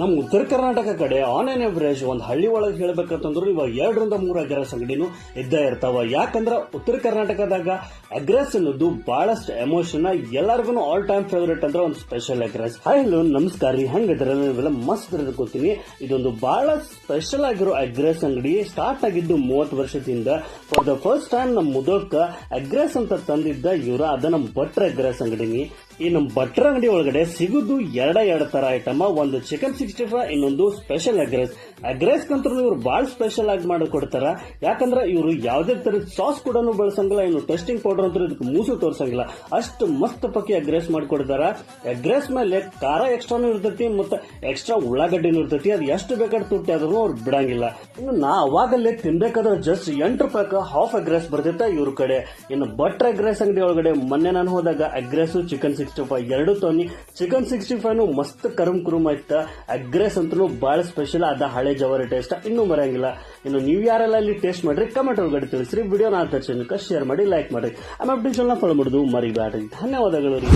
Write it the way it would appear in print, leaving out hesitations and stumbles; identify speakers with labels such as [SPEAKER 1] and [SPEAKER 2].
[SPEAKER 1] ನಮ್ಮ ಉತ್ತರ ಕರ್ನಾಟಕ ಕಡೆ ಆನ್ ಆನ್ ಎವರೇಜ್ ಒಂದು ಹಳ್ಳಿ ಒಳಗೆ ಹೇಳ್ಬೇಕಂತಂದ್ರು ಇವಾಗ 2 ರಿಂದ 3 ಅಗ್ರೆಸ್ ಅಂಗಡಿನೂ ಇದ್ದೇ ಇರ್ತಾವ. ಯಾಕಂದ್ರ ಉತ್ತರ ಕರ್ನಾಟಕದಾಗ ಅಗ್ರೆಸ್ ಅನ್ನೋದು ಬಹಳಷ್ಟು ಎಮೋಷನ್, ಎಲ್ಲರಿಗೂ ಆಲ್ ಟೈಮ್ ಫೇವರೇಟ್ ಅಂದ್ರೆ ಒಂದು ಸ್ಪೆಷಲ್ ಅಗ್ರೆಸ್. ಹಲೋ ನಮಸ್ಕಾರ ರೀ, ಹೆಂಗಿದ್ರೆ ನೀವೆಲ್ಲ ಮಸ್ತ್ ಇರ್ಕೋತೀನಿ. ಇದೊಂದು ಬಹಳ ಸ್ಪೆಷಲ್ ಆಗಿರೋ ಅಗ್ರೆಸ್ ಅಂಗಡಿ. ಸ್ಟಾರ್ಟ್ ಆಗಿದ್ದು 30 ವರ್ಷದಿಂದ. ಫಾರ್ ದ ಫಸ್ಟ್ ಟೈಮ್ ನಮ್ಮ ಮುದೋಕ ಅಗ್ರೆಸ್ ಅಂತ ತಂದಿದ್ದ ಇವ್ರ ಅದ ನಮ್ಮ ಭಟ್ರ ಅಗ್ರೆಸ್ ಅಂಗಡಿನಿ. ಈ ನಮ್ಮ ಭಟ್ರ ಅಂಗಡಿ ಒಳಗಡೆ ಸಿಗುದು ಎರಡು ತರ ಐಟಮ್. ಒಂದು ಚಿಕನ್ 65, ಇನ್ನೊಂದು ಸ್ಪೆಷಲ್ ಅಗ್ರೆಸ್. ಅಗ್ರೆಸ್ ಕಂತೂ ಇವ್ರು ಬಹಳ ಸ್ಪೆಷಲ್ ಆಗಿ ಮಾಡಿಕೊಡ್ತಾರ. ಯಾಕಂದ್ರೆ ಇವರು ಯಾವುದೇ ತರದ ಸಾಸ್ ಕೂಡ ಬಳಸಂಗಿಲ್ಲ, ಇನ್ನು ಟೆಸ್ಟಿಂಗ್ ಪೌಡರ್ ಅಂತ ಇದಕ್ಕೆ ಮೂಸು ತೋರ್ಸಂಗಿಲ್ಲ. ಅಷ್ಟು ಮಸ್ತ್ ಪಕ್ಕಿ ಅಗ್ರೆಸ್ ಮಾಡಿಕೊಡ್ತಾರ. ಅಗ್ರೆಸ್ ಮೇಲೆ ಖಾರ ಎಕ್ಸ್ಟ್ರಾನು ಇರ್ತೈತಿ, ಮತ್ತೆ ಎಕ್ಸ್ಟ್ರಾ ಉಳ್ಳಾಗಡ್ಡಿನೂ ಇರ್ತೈತಿ. ಅದು ಎಷ್ಟು ಬೇಕಾದ್ರೆ ತುಟ್ಟಿ ಆದ್ರೂ ಅವ್ರು ಬಿಡಂಗಿಲ್ಲ. ಇನ್ನು ನಾ ಅವಾಗಲ್ಲೇ ತಿನ್ಬೇಕಾದ್ರೆ ಜಸ್ಟ್ 8 ರೂಪಾಯಿ ಹಾಫ್ ಅಗ್ರೆಸ್ ಬರ್ತಿತ್ತ ಇವ್ರ ಕಡೆ. ಇನ್ನು ಭಟ್ರ ಅಗ್ರೆಸ್ ಅಂಗಡಿ ಒಳಗಡೆ ಮೊನ್ನೆ ನಾನು ಹೋದಾಗ ಅಗ್ರೆಸ್ ಚಿಕನ್ 65 ಎರಡು ತೊನಿ. ಚಿಕನ್ 65 ಮಸ್ತ್ ಕರುಮ್ ಆಯ್ತ. ಅಗ್ರೆಸ್ ಅಂತೂ ಬಹಳ ಸ್ಪೆಷಲ್. ಅದ ಹಳೆ ಜವಾರಿ ಟೇಸ್ಟ್ ಇನ್ನೂ ಮರೆಯಂಗಿಲ್ಲ. ಇನ್ನು ನೀವು ಯಾರೆಲ್ಲ ಇಲ್ಲಿ ಟೇಸ್ಟ್ ಮಾಡ್ರಿ ಕಮೆಂಟ್ ಒಳಗಡೆ ತಿಳಿಸ್ರಿ. ವಿಡಿಯೋ ನಾಲ್ಕು ಜನಕ್ಕೆ ಶೇರ್ ಮಾಡಿ, ಲೈಕ್ ಮಾಡಿ, ಆಮೇಲೆ ಚಾನಲ್ ಫಾಲೋ ಮಾಡೋದು ಮರಿಬೇಡ್ರಿ. ಧನ್ಯವಾದಗಳು ರೀ.